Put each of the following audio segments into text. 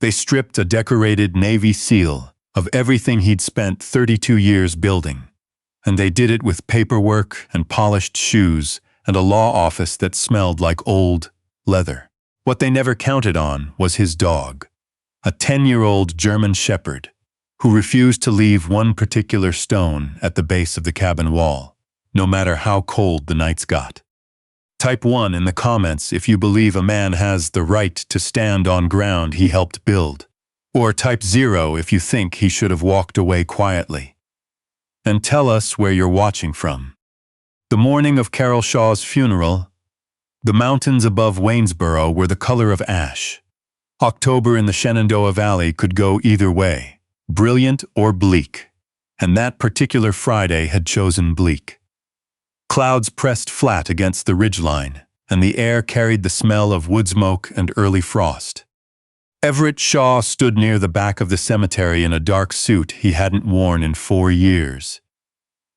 They stripped a decorated Navy SEAL of everything he'd spent 32 years building, and they did it with paperwork and polished shoes and a law office that smelled like old leather. What they never counted on was his dog, a 10-year-old German shepherd who refused to leave one particular stone at the base of the cabin wall, no matter how cold the nights got. Type 1 in the comments if you believe a man has the right to stand on ground he helped build, or type 0 if you think he should have walked away quietly. And tell us where you're watching from. The morning of Carol Shaw's funeral, the mountains above Waynesboro were the color of ash. October in the Shenandoah Valley could go either way, brilliant or bleak, and that particular Friday had chosen bleak. Clouds pressed flat against the ridgeline, and the air carried the smell of wood smoke and early frost. Everett Shaw stood near the back of the cemetery in a dark suit he hadn't worn in 4 years.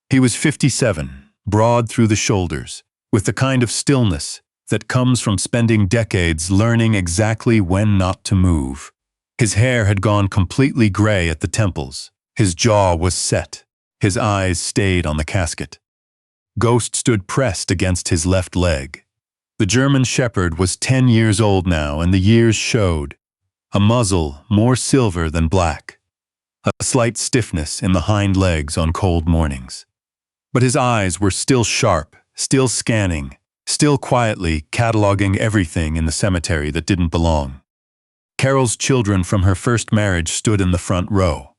He was 57, broad through the shoulders, with the kind of stillness that comes from spending decades learning exactly when not to move. His hair had gone completely gray at the temples. His jaw was set. His eyes stayed on the casket. Ghost stood pressed against his left leg. The German shepherd was 10 years old now, and the years showed. A muzzle more silver than black. A slight stiffness in the hind legs on cold mornings. But his eyes were still sharp, still scanning, still quietly cataloging everything in the cemetery that didn't belong. Carol's children from her first marriage stood in the front row.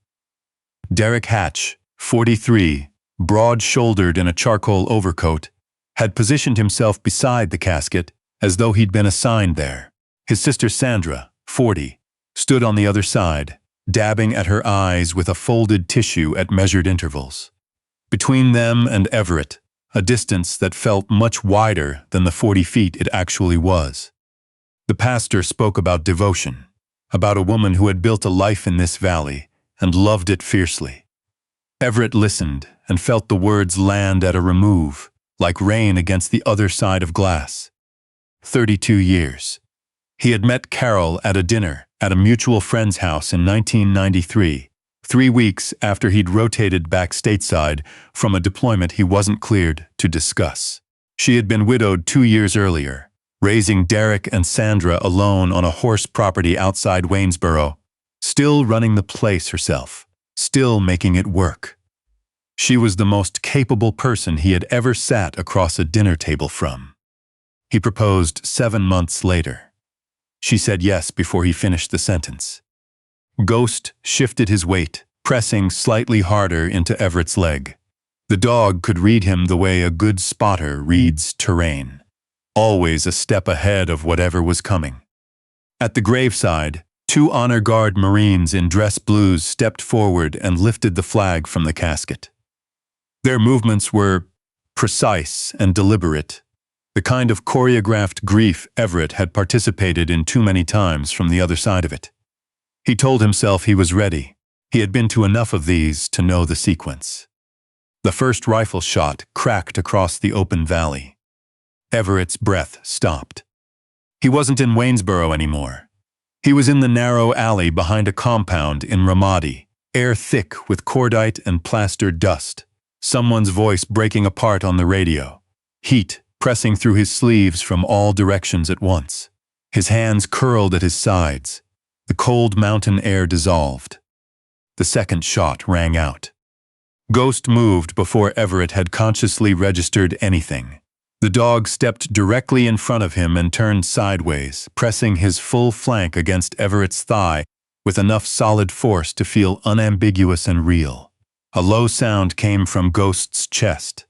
Derek Hatch, 43, broad-shouldered in a charcoal overcoat, had positioned himself beside the casket as though he'd been assigned there. His sister Sandra, 40, stood on the other side, dabbing at her eyes with a folded tissue at measured intervals. Between them and Everett, a distance that felt much wider than the 40 feet it actually was. The pastor spoke about devotion, about a woman who had built a life in this valley and loved it fiercely. Everett listened and felt the words land at a remove, like rain against the other side of glass. 32 years. He had met Carol at a dinner at a mutual friend's house in 1993, 3 weeks after he'd rotated back stateside from a deployment he wasn't cleared to discuss. She had been widowed 2 years earlier, raising Derek and Sandra alone on a horse property outside Waynesboro, still running the place herself, still making it work. She was the most capable person he had ever sat across a dinner table from. He proposed 7 months later. She said yes before he finished the sentence. Ghost shifted his weight, pressing slightly harder into Everett's leg. The dog could read him the way a good spotter reads terrain, always a step ahead of whatever was coming. At the graveside, 2 honor guard Marines in dress blues stepped forward and lifted the flag from the casket. Their movements were precise and deliberate, the kind of choreographed grief Everett had participated in too many times from the other side of it. He told himself he was ready. He had been to enough of these to know the sequence. The first rifle shot cracked across the open valley. Everett's breath stopped. He wasn't in Waynesboro anymore. He was in the narrow alley behind a compound in Ramadi, air thick with cordite and plastered dust. Someone's voice breaking apart on the radio. Heat pressing through his sleeves from all directions at once. His hands curled at his sides. The cold mountain air dissolved. The second shot rang out. Ghost moved before Everett had consciously registered anything. The dog stepped directly in front of him and turned sideways, pressing his full flank against Everett's thigh with enough solid force to feel unambiguous and real. A low sound came from Ghost's chest.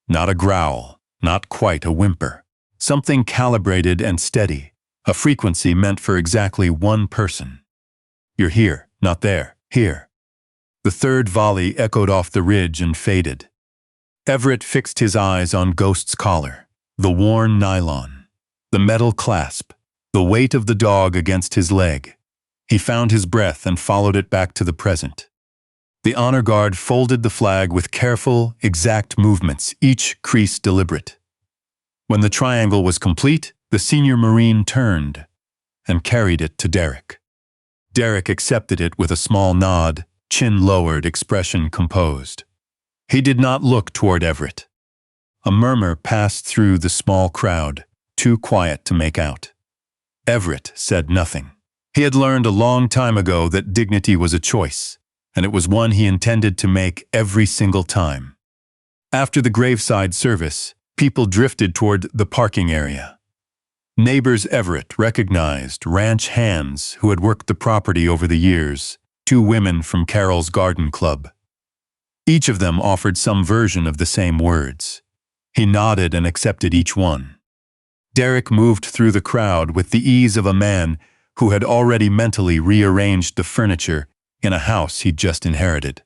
Not a growl, not quite a whimper. Something calibrated and steady, a frequency meant for exactly one person. You're here, not there, here. The third volley echoed off the ridge and faded. Everett fixed his eyes on Ghost's collar, the worn nylon, the metal clasp, the weight of the dog against his leg. He found his breath and followed it back to the present. The honor guard folded the flag with careful, exact movements, each crease deliberate. When the triangle was complete, the senior Marine turned and carried it to Derek. Derek accepted it with a small nod, chin lowered, expression composed. He did not look toward Everett. A murmur passed through the small crowd, too quiet to make out. Everett said nothing. He had learned a long time ago that dignity was a choice, and it was one he intended to make every single time. After the graveside service, people drifted toward the parking area. Neighbors Everett recognized ranch hands who had worked the property over the years, 2 women from Carol's garden club. Each of them offered some version of the same words. He nodded and accepted each one. Derek moved through the crowd with the ease of a man who had already mentally rearranged the furniture in a house he'd just inherited.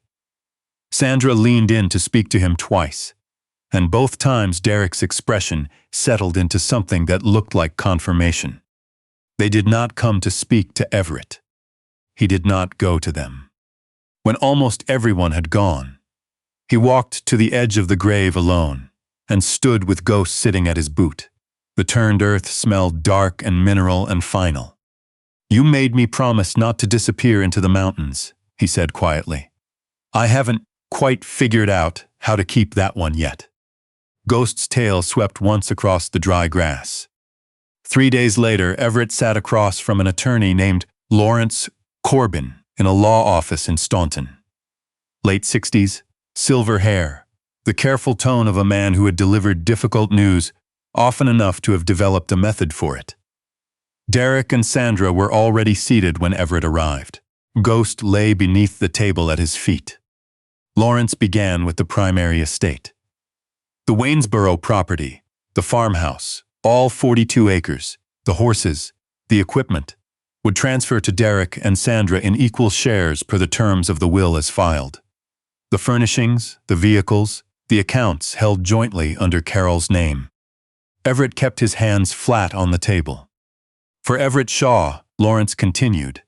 Sandra leaned in to speak to him twice, and both times Derek's expression settled into something that looked like confirmation. They did not come to speak to Everett. He did not go to them. When almost everyone had gone, he walked to the edge of the grave alone and stood with Ghost sitting at his boot. The turned earth smelled dark and mineral and final. "You made me promise not to disappear into the mountains," he said quietly. "I haven't quite figured out how to keep that one yet." Ghost's tail swept once across the dry grass. 3 days later, Everett sat across from an attorney named Lawrence Corbin in a law office in Staunton. Late 60s, silver hair, the careful tone of a man who had delivered difficult news often enough to have developed a method for it. Derek and Sandra were already seated when Everett arrived. Ghost lay beneath the table at his feet. Lawrence began with the primary estate. The Waynesboro property, the farmhouse, all 42 acres, the horses, the equipment, would transfer to Derek and Sandra in equal shares per the terms of the will as filed. The furnishings, the vehicles, the accounts held jointly under Carol's name. Everett kept his hands flat on the table. For Everett Shaw, Lawrence continued,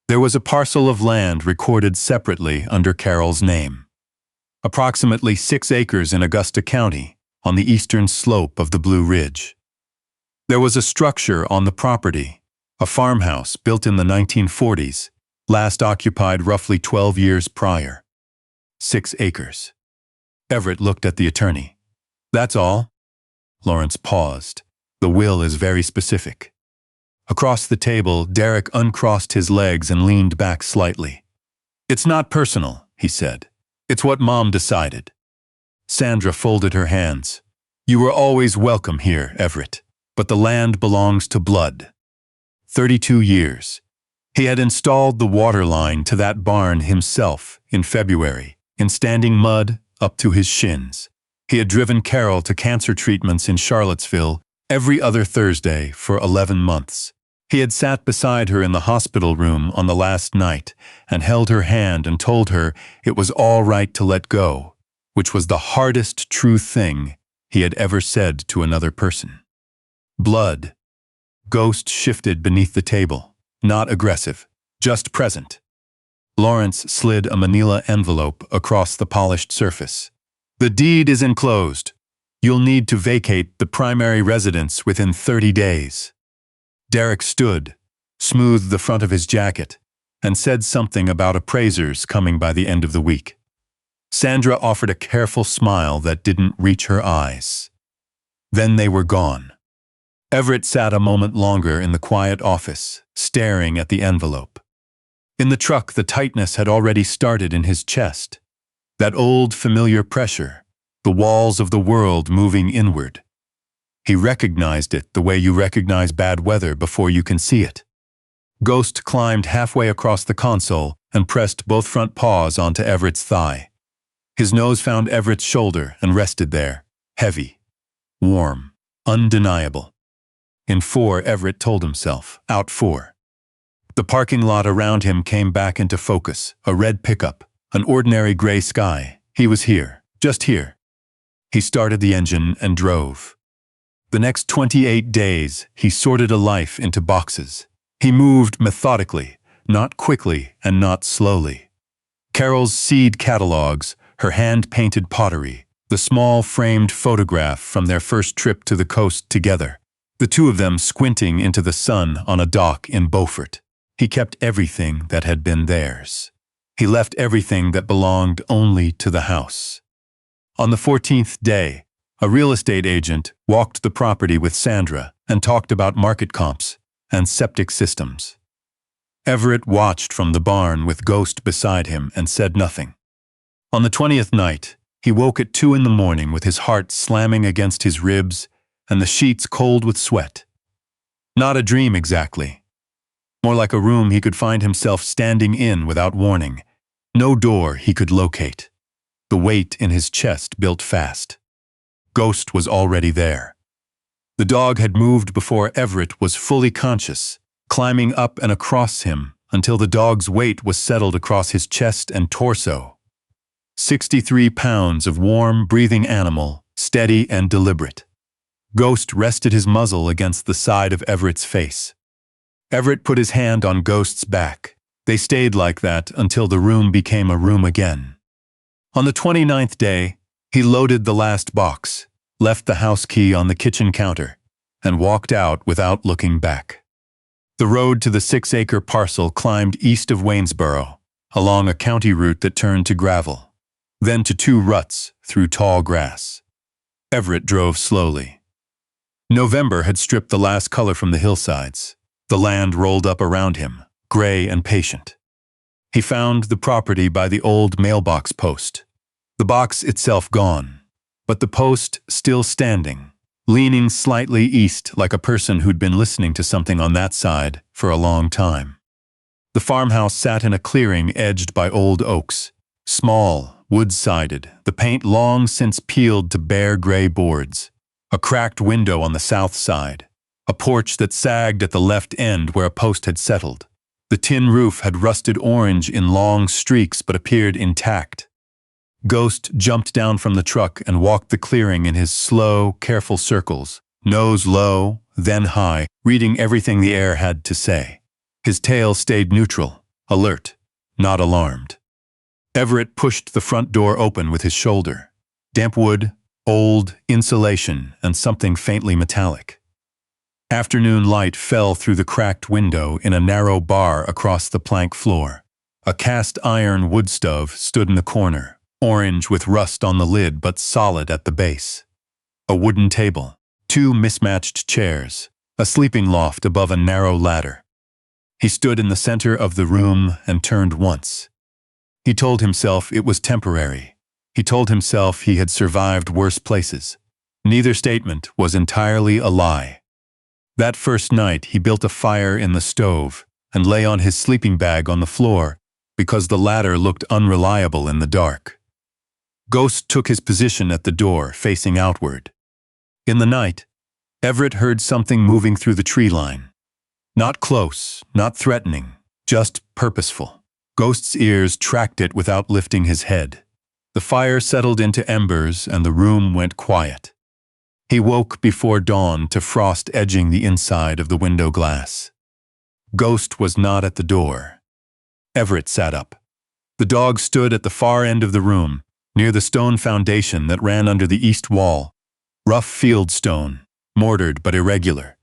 there was a parcel of land recorded separately under Carol's name. Approximately 6 acres in Augusta County, on the eastern slope of the Blue Ridge. There was a structure on the property, a farmhouse built in the 1940s, last occupied roughly 12 years prior. 6 acres. Everett looked at the attorney. "That's all?" Lawrence paused. "The will is very specific." Across the table, Derek uncrossed his legs and leaned back slightly. "It's not personal," he said. "It's what Mom decided." Sandra folded her hands. "You were always welcome here, Everett, but the land belongs to blood." 32 years. He had installed the water line to that barn himself in February, in standing mud up to his shins. He had driven Carol to cancer treatments in Charlottesville every other Thursday for 11 months. He had sat beside her in the hospital room on the last night and held her hand and told her it was all right to let go, which was the hardest true thing he had ever said to another person. Blood. Ghost shifted beneath the table, not aggressive, just present. Lawrence slid a manila envelope across the polished surface. "The deed is enclosed. You'll need to vacate the primary residence within 30 days. Derek stood, smoothed the front of his jacket, and said something about appraisers coming by the end of the week. Sandra offered a careful smile that didn't reach her eyes. Then they were gone. Everett sat a moment longer in the quiet office, staring at the envelope. In the truck, the tightness had already started in his chest. That old familiar pressure, the walls of the world moving inward. He recognized it the way you recognize bad weather before you can see it. Ghost climbed halfway across the console and pressed both front paws onto Everett's thigh. His nose found Everett's shoulder and rested there, heavy, warm, undeniable. In 4, Everett told himself, out 4. The parking lot around him came back into focus, a red pickup, an ordinary gray sky. He was here, just here. He started the engine and drove. The next 28 days, he sorted a life into boxes. He moved methodically, not quickly and not slowly. Carol's seed catalogs, her hand-painted pottery, the small framed photograph from their first trip to the coast together, the two of them squinting into the sun on a dock in Beaufort. He kept everything that had been theirs. He left everything that belonged only to the house. On the 14th day, a real estate agent walked the property with Sandra and talked about market comps and septic systems. Everett watched from the barn with Ghost beside him and said nothing. On the 20th night, he woke at 2 in the morning with his heart slamming against his ribs and the sheets cold with sweat. Not a dream exactly. More like a room he could find himself standing in without warning. No door he could locate. The weight in his chest built fast. Ghost was already there. The dog had moved before Everett was fully conscious, climbing up and across him until the dog's weight was settled across his chest and torso. 63 pounds of warm, breathing animal, steady and deliberate. Ghost rested his muzzle against the side of Everett's face. Everett put his hand on Ghost's back. They stayed like that until the room became a room again. On the 29th day, he loaded the last box, left the house key on the kitchen counter, and walked out without looking back. The road to the 6-acre parcel climbed east of Waynesboro, along a county route that turned to gravel, then to 2 ruts through tall grass. Everett drove slowly. November had stripped the last color from the hillsides. The land rolled up around him, gray and patient. He found the property by the old mailbox post. The box itself gone, but the post still standing, leaning slightly east like a person who'd been listening to something on that side for a long time. The farmhouse sat in a clearing edged by old oaks, small, wood-sided, the paint long since peeled to bare gray boards, a cracked window on the south side, a porch that sagged at the left end where a post had settled. The tin roof had rusted orange in long streaks but appeared intact. Ghost jumped down from the truck and walked the clearing in his slow, careful circles, nose low, then high, reading everything the air had to say. His tail stayed neutral, alert, not alarmed. Everett pushed the front door open with his shoulder. Damp wood, old, insulation, and something faintly metallic. Afternoon light fell through the cracked window in a narrow bar across the plank floor. A cast-iron wood stove stood in the corner, orange with rust on the lid but solid at the base. A wooden table, 2 mismatched chairs, a sleeping loft above a narrow ladder. He stood in the center of the room and turned once. He told himself it was temporary. He told himself he had survived worse places. Neither statement was entirely a lie. That first night he built a fire in the stove and lay on his sleeping bag on the floor because the ladder looked unreliable in the dark. Ghost took his position at the door, facing outward. In the night, Everett heard something moving through the tree line. Not close, not threatening, just purposeful. Ghost's ears tracked it without lifting his head. The fire settled into embers and the room went quiet. He woke before dawn to frost edging the inside of the window glass. Ghost was not at the door. Everett sat up. The dog stood at the far end of the room, near the stone foundation that ran under the east wall. Rough field stone, mortared but irregular.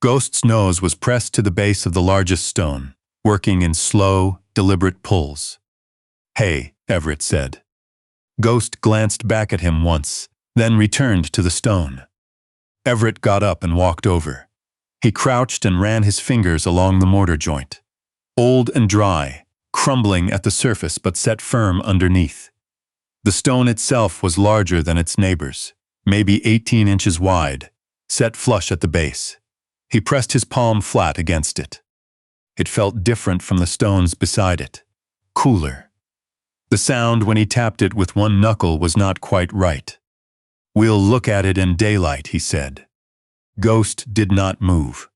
Ghost's nose was pressed to the base of the largest stone, working in slow, deliberate pulls. "Hey," Everett said. Ghost glanced back at him once, then returned to the stone. Everett got up and walked over. He crouched and ran his fingers along the mortar joint. Old and dry, crumbling at the surface but set firm underneath. The stone itself was larger than its neighbors, maybe 18 inches wide, set flush at the base. He pressed his palm flat against it. It felt different from the stones beside it, cooler. The sound when he tapped it with one knuckle was not quite right. "We'll look at it in daylight," he said. Ghost did not move.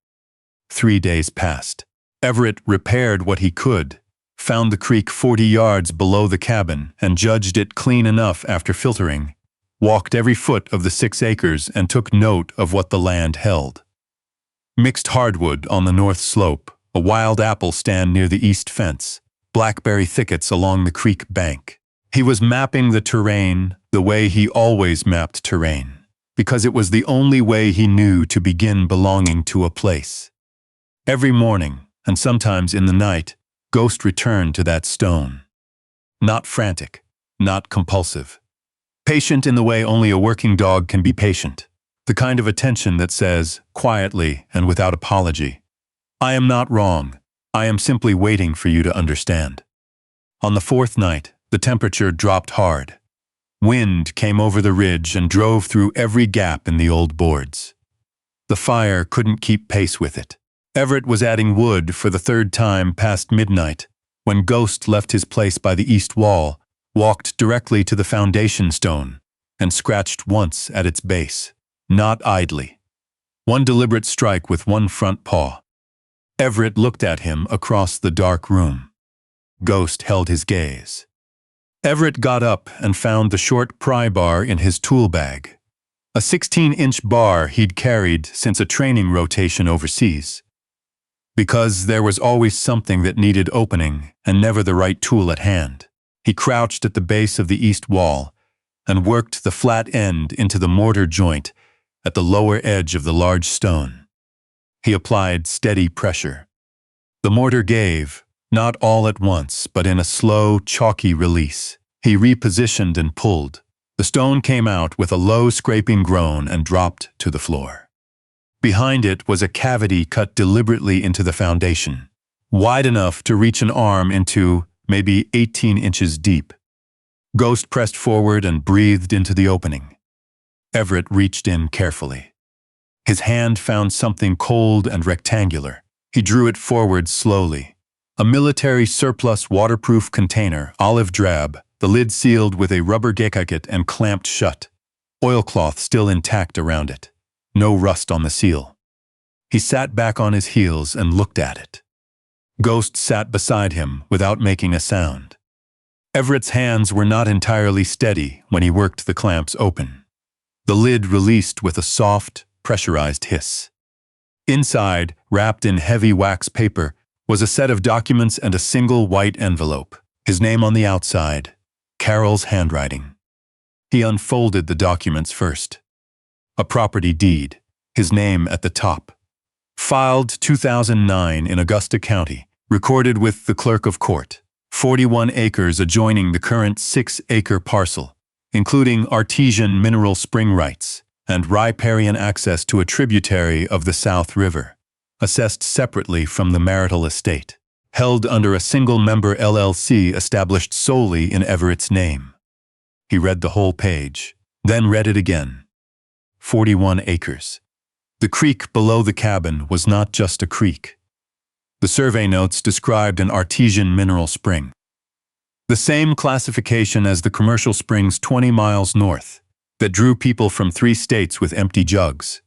3 days passed. Everett repaired what he could, found the creek 40 yards below the cabin and judged it clean enough after filtering, walked every foot of the 6 acres and took note of what the land held. Mixed hardwood on the north slope, a wild apple stand near the east fence, blackberry thickets along the creek bank. He was mapping the terrain the way he always mapped terrain, because it was the only way he knew to begin belonging to a place. Every morning, and sometimes in the night, Ghost returned to that stone. Not frantic, not compulsive. Patient in the way only a working dog can be patient. The kind of attention that says, quietly and without apology, "I am not wrong. I am simply waiting for you to understand." On the fourth night, the temperature dropped hard. Wind came over the ridge and drove through every gap in the old boards. The fire couldn't keep pace with it. Everett was adding wood for the third time past midnight, when Ghost left his place by the east wall, walked directly to the foundation stone, and scratched once at its base, not idly. One deliberate strike with one front paw. Everett looked at him across the dark room. Ghost held his gaze. Everett got up and found the short pry bar in his tool bag. A 16-inch bar he'd carried since a training rotation overseas. Because there was always something that needed opening and never the right tool at hand, he crouched at the base of the east wall and worked the flat end into the mortar joint at the lower edge of the large stone. He applied steady pressure. The mortar gave, not all at once, but in a slow, chalky release. He repositioned and pulled. The stone came out with a low scraping groan and dropped to the floor. Behind it was a cavity cut deliberately into the foundation, wide enough to reach an arm into, maybe 18 inches deep. Ghost pressed forward and breathed into the opening. Everett reached in carefully. His hand found something cold and rectangular. He drew it forward slowly. A military surplus waterproof container, olive drab, the lid sealed with a rubber gekaket and clamped shut. Oilcloth still intact around it. No rust on the seal. He sat back on his heels and looked at it. Ghost sat beside him without making a sound. Everett's hands were not entirely steady when he worked the clamps open. The lid released with a soft, pressurized hiss. Inside, wrapped in heavy wax paper, was a set of documents and a single white envelope. His name on the outside, Carol's handwriting. He unfolded the documents first. A property deed, his name at the top. Filed 2009 in Augusta County, recorded with the clerk of court. 41 acres adjoining the current 6-acre parcel, including artesian mineral spring rights and riparian access to a tributary of the South River, assessed separately from the marital estate, held under a single-member LLC established solely in Everett's name. He read the whole page, then read it again. 41 acres. The creek below the cabin was not just a creek. The survey notes described an artesian mineral spring. The same classification as the commercial springs 20 miles north that drew people from 3 states with empty jugs.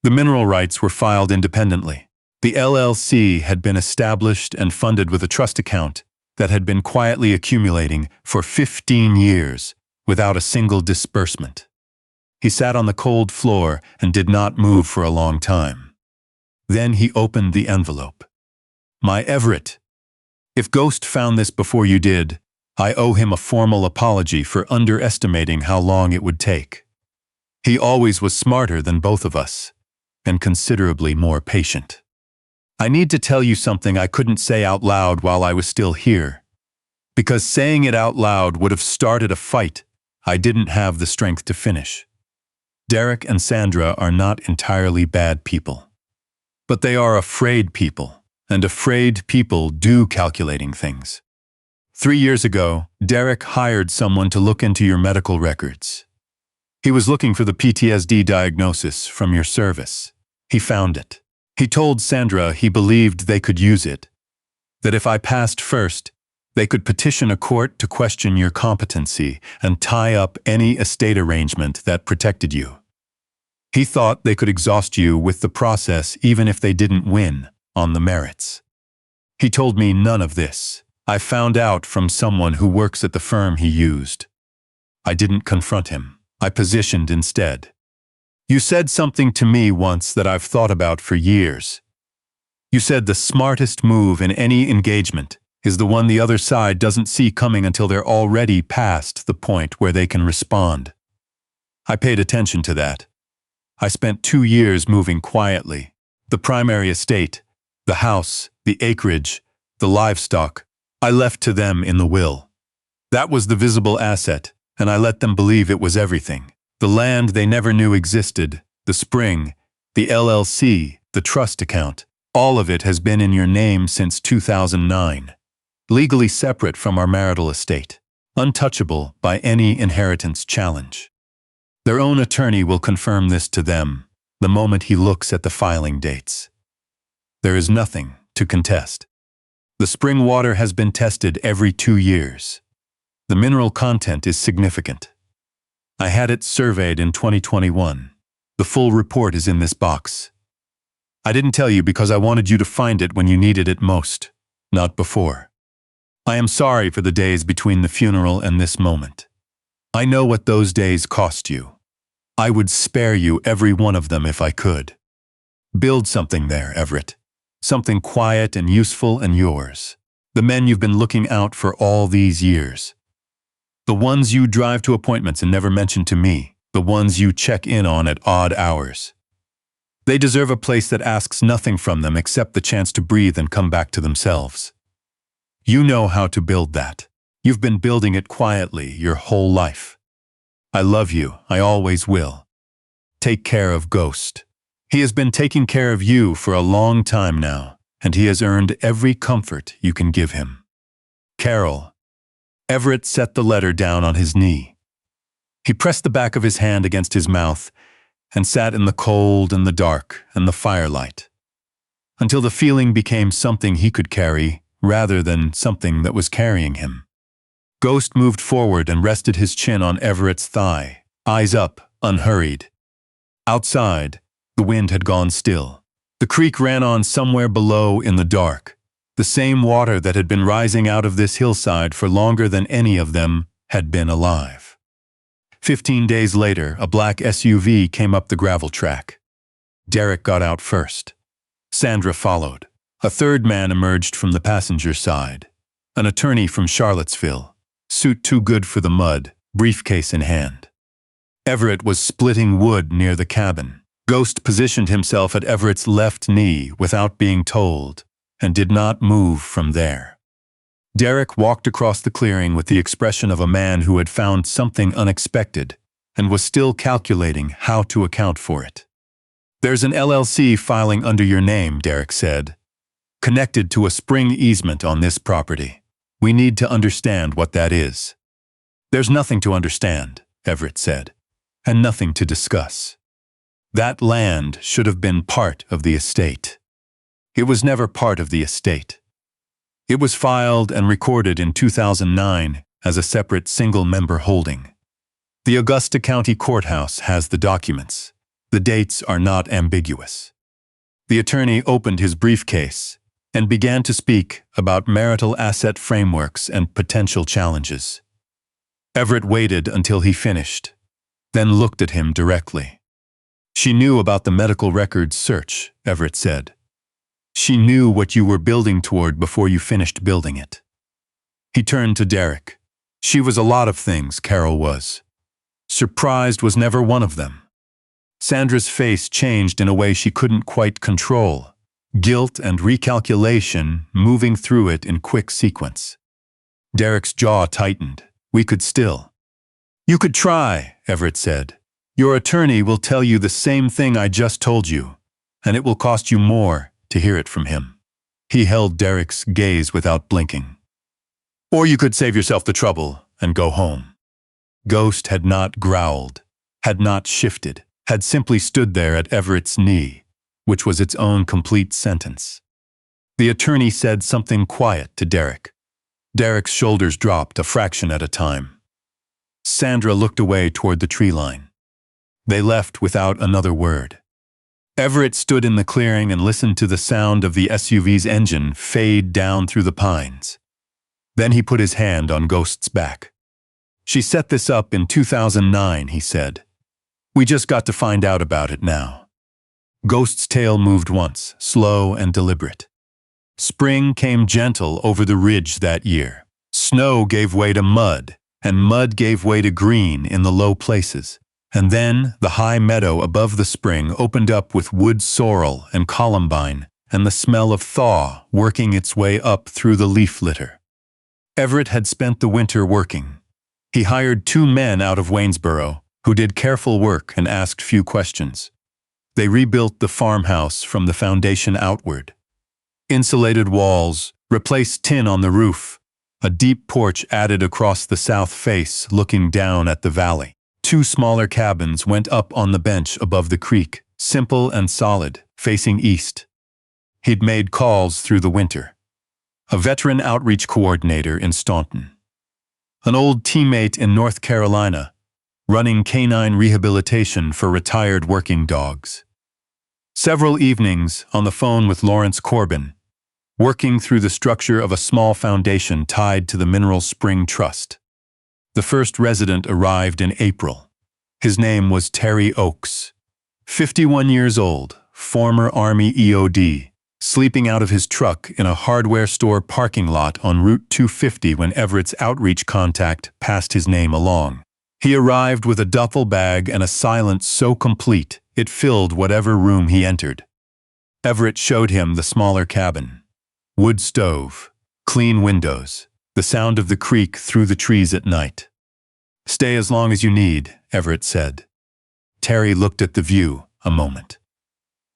The mineral rights were filed independently. The LLC had been established and funded with a trust account that had been quietly accumulating for 15 years without a single disbursement. He sat on the cold floor and did not move for a long time. Then he opened the envelope. "My Everett, if Ghost found this before you did, I owe him a formal apology for underestimating how long it would take. He always was smarter than both of us, and considerably more patient. I need to tell you something I couldn't say out loud while I was still here, because saying it out loud would have started a fight I didn't have the strength to finish. Derek and Sandra are not entirely bad people, but they are afraid people, and afraid people do calculating things. 3 years ago, Derek hired someone to look into your medical records. He was looking for the PTSD diagnosis from your service. He found it. He told Sandra he believed they could use it, that if I passed first, they could petition a court to question your competency and tie up any estate arrangement that protected you. He thought they could exhaust you with the process even if they didn't win on the merits. He told me none of this. I found out from someone who works at the firm he used. I didn't confront him. I positioned instead. You said something to me once that I've thought about for years. You said the smartest move in any engagement is the one the other side doesn't see coming until they're already past the point where they can respond. I paid attention to that. I spent 2 years moving quietly, the primary estate, The house, the acreage, the livestock, I left to them in the will. That was the visible asset, and I let them believe it was everything. The land they never knew existed, the spring, the LLC, the trust account, all of it has been in your name since 2009. Legally separate from our marital estate, untouchable by any inheritance challenge. Their own attorney will confirm this to them the moment he looks at the filing dates. There is nothing to contest. The spring water has been tested every 2 years. The mineral content is significant. I had it surveyed in 2021. The full report is in this box. I didn't tell you because I wanted you to find it when you needed it most, not before. I am sorry for the days between the funeral and this moment. I know what those days cost you. I would spare you every one of them if I could. Build something there, Everett. Something quiet and useful and yours. The men you've been looking out for all these years. The ones you drive to appointments and never mention to me. The ones you check in on at odd hours. They deserve a place that asks nothing from them except the chance to breathe and come back to themselves. You know how to build that. You've been building it quietly your whole life. I love you. I always will. Take care of Ghost. He has been taking care of you for a long time now, and he has earned every comfort you can give him. Carol. Everett set the letter down on his knee. He pressed the back of his hand against his mouth and sat in the cold and the dark and the firelight, until the feeling became something he could carry rather than something that was carrying him. Ghost moved forward and rested his chin on Everett's thigh, eyes up, unhurried. Outside, the wind had gone still. The creek ran on somewhere below in the dark, the same water that had been rising out of this hillside for longer than any of them had been alive. 15 days later, a black SUV came up the gravel track. Derek got out first. Sandra followed. A third man emerged from the passenger side, an attorney from Charlottesville, suit too good for the mud, briefcase in hand. Everett was splitting wood near the cabin. Ghost positioned himself at Everett's left knee without being told, and did not move from there. Derek walked across the clearing with the expression of a man who had found something unexpected and was still calculating how to account for it. There's an LLC filing under your name, Derek said, connected to a spring easement on this property. We need to understand what that is. There's nothing to understand, Everett said, and nothing to discuss. That land should have been part of the estate. It was never part of the estate. It was filed and recorded in 2009 as a separate single-member holding. The Augusta County Courthouse has the documents. The dates are not ambiguous. The attorney opened his briefcase and began to speak about marital asset frameworks and potential challenges. Everett waited until he finished, then looked at him directly. She knew about the medical records search, Everett said. She knew what you were building toward before you finished building it. He turned to Derek. She was a lot of things, Carol was. Surprised was never one of them. Sandra's face changed in a way she couldn't quite control. Guilt and recalculation moving through it in quick sequence. Derek's jaw tightened. We could still. You could try, Everett said. Your attorney will tell you the same thing I just told you, and it will cost you more to hear it from him. He held Derek's gaze without blinking. Or you could save yourself the trouble and go home. Ghost had not growled, had not shifted, had simply stood there at Everett's knee, which was its own complete sentence. The attorney said something quiet to Derek. Derek's shoulders dropped a fraction at a time. Sandra looked away toward the tree line. They left without another word. Everett stood in the clearing and listened to the sound of the SUV's engine fade down through the pines. Then he put his hand on Ghost's back. She set this up in 2009, he said. We just got to find out about it now. Ghost's tail moved once, slow and deliberate. Spring came gentle over the ridge that year. Snow gave way to mud, and mud gave way to green in the low places. And then the high meadow above the spring opened up with wood sorrel and columbine and the smell of thaw working its way up through the leaf litter. Everett had spent the winter working. He hired 2 men out of Waynesboro who did careful work and asked few questions. They rebuilt the farmhouse from the foundation outward. Insulated walls, replaced tin on the roof, a deep porch added across the south face looking down at the valley. 2 smaller cabins went up on the bench above the creek, simple and solid, facing east. He'd made calls through the winter. A veteran outreach coordinator in Staunton. An old teammate in North Carolina, running canine rehabilitation for retired working dogs. Several evenings on the phone with Lawrence Corbin, working through the structure of a small foundation tied to the Mineral Spring Trust. The first resident arrived in April. His name was Terry Oakes, 51 years old, former Army EOD, sleeping out of his truck in a hardware store parking lot on Route 250 when Everett's outreach contact passed his name along. He arrived with a duffel bag and a silence so complete it filled whatever room he entered. Everett showed him the smaller cabin. Wood stove, clean windows, the sound of the creek through the trees at night. "Stay as long as you need," Everett said. Terry looked at the view a moment.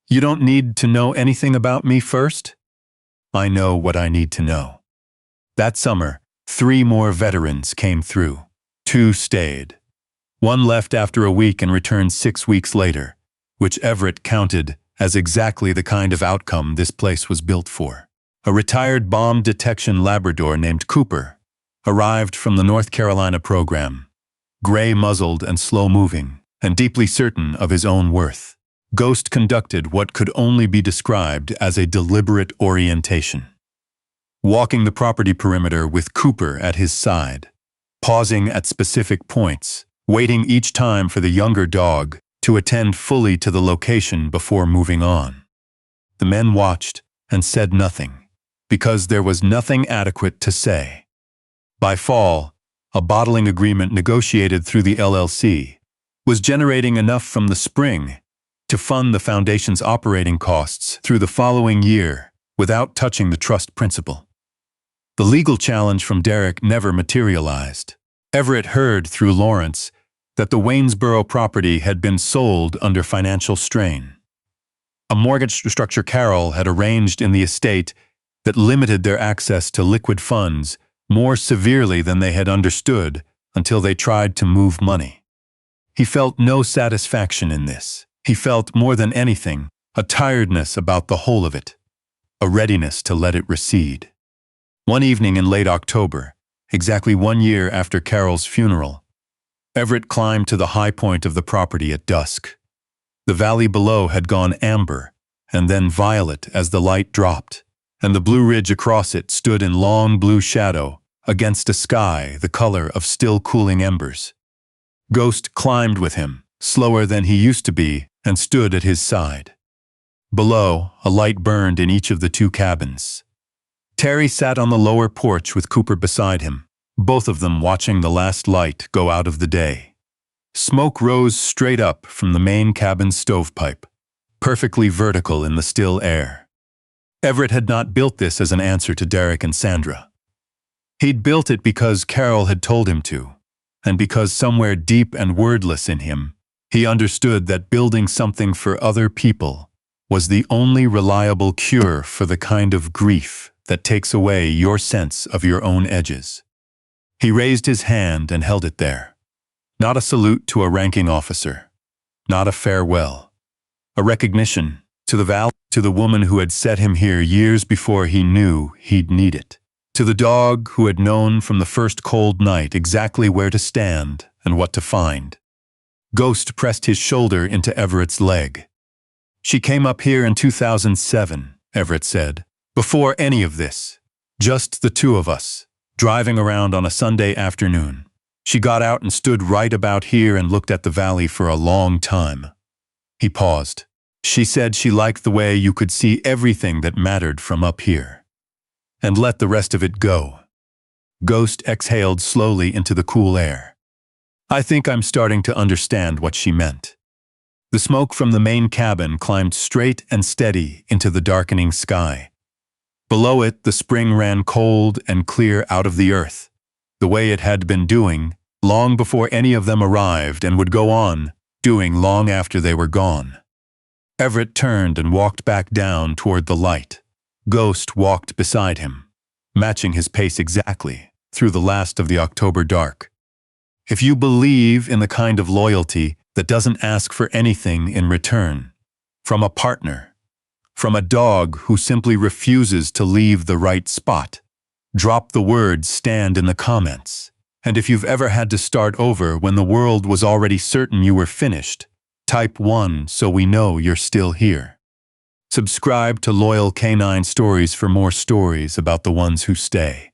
"You don't need to know anything about me first?" "I know what I need to know." That summer, 3 more veterans came through. 2 stayed. 1 left after a week and returned 6 weeks later, which Everett counted as exactly the kind of outcome this place was built for. A retired bomb detection Labrador named Cooper arrived from the North Carolina program, gray-muzzled and slow-moving, and deeply certain of his own worth. Ghost conducted what could only be described as a deliberate orientation. Walking the property perimeter with Cooper at his side, pausing at specific points, waiting each time for the younger dog to attend fully to the location before moving on. The men watched and said nothing, because there was nothing adequate to say. By fall, a bottling agreement negotiated through the LLC was generating enough from the spring to fund the foundation's operating costs through the following year without touching the trust principal. The legal challenge from Derek never materialized. Everett heard through Lawrence that the Waynesboro property had been sold under financial strain. A mortgage structure Carroll had arranged in the estate that limited their access to liquid funds more severely than they had understood until they tried to move money. He felt no satisfaction in this. He felt, more than anything, a tiredness about the whole of it, a readiness to let it recede. One evening in late October, exactly 1 year after Carroll's funeral, Everett climbed to the high point of the property at dusk. The valley below had gone amber and then violet as the light dropped, and the blue ridge across it stood in long blue shadow against a sky the color of still cooling embers. Ghost climbed with him, slower than he used to be, and stood at his side. Below, a light burned in each of the 2 cabins. Terry sat on the lower porch with Cooper beside him, both of them watching the last light go out of the day. Smoke rose straight up from the main cabin's stovepipe, perfectly vertical in the still air. Everett had not built this as an answer to Derek and Sandra. He'd built it because Carroll had told him to, and because somewhere deep and wordless in him, he understood that building something for other people was the only reliable cure for the kind of grief that takes away your sense of your own edges. He raised his hand and held it there. Not a salute to a ranking officer, not a farewell, a recognition to the woman who had set him here years before he knew he'd need it, to the dog who had known from the first cold night exactly where to stand and what to find. Ghost pressed his shoulder into Everett's leg. "She came up here in 2007, Everett said, "before any of this. Just the 2 of us, driving around on a Sunday afternoon. She got out and stood right about here and looked at the valley for a long time." He paused. "She said she liked the way you could see everything that mattered from up here, and let the rest of it go." Ghost exhaled slowly into the cool air. "I think I'm starting to understand what she meant." The smoke from the main cabin climbed straight and steady into the darkening sky. Below it, the spring ran cold and clear out of the earth, the way it had been doing long before any of them arrived and would go on doing long after they were gone. Everett turned and walked back down toward the light. Ghost walked beside him, matching his pace exactly through the last of the October dark. If you believe in the kind of loyalty that doesn't ask for anything in return, from a partner, from a dog who simply refuses to leave the right spot, drop the word "stand" in the comments. And if you've ever had to start over when the world was already certain you were finished, type 1 so we know you're still here. Subscribe to Loyal Canine Stories for more stories about the ones who stay.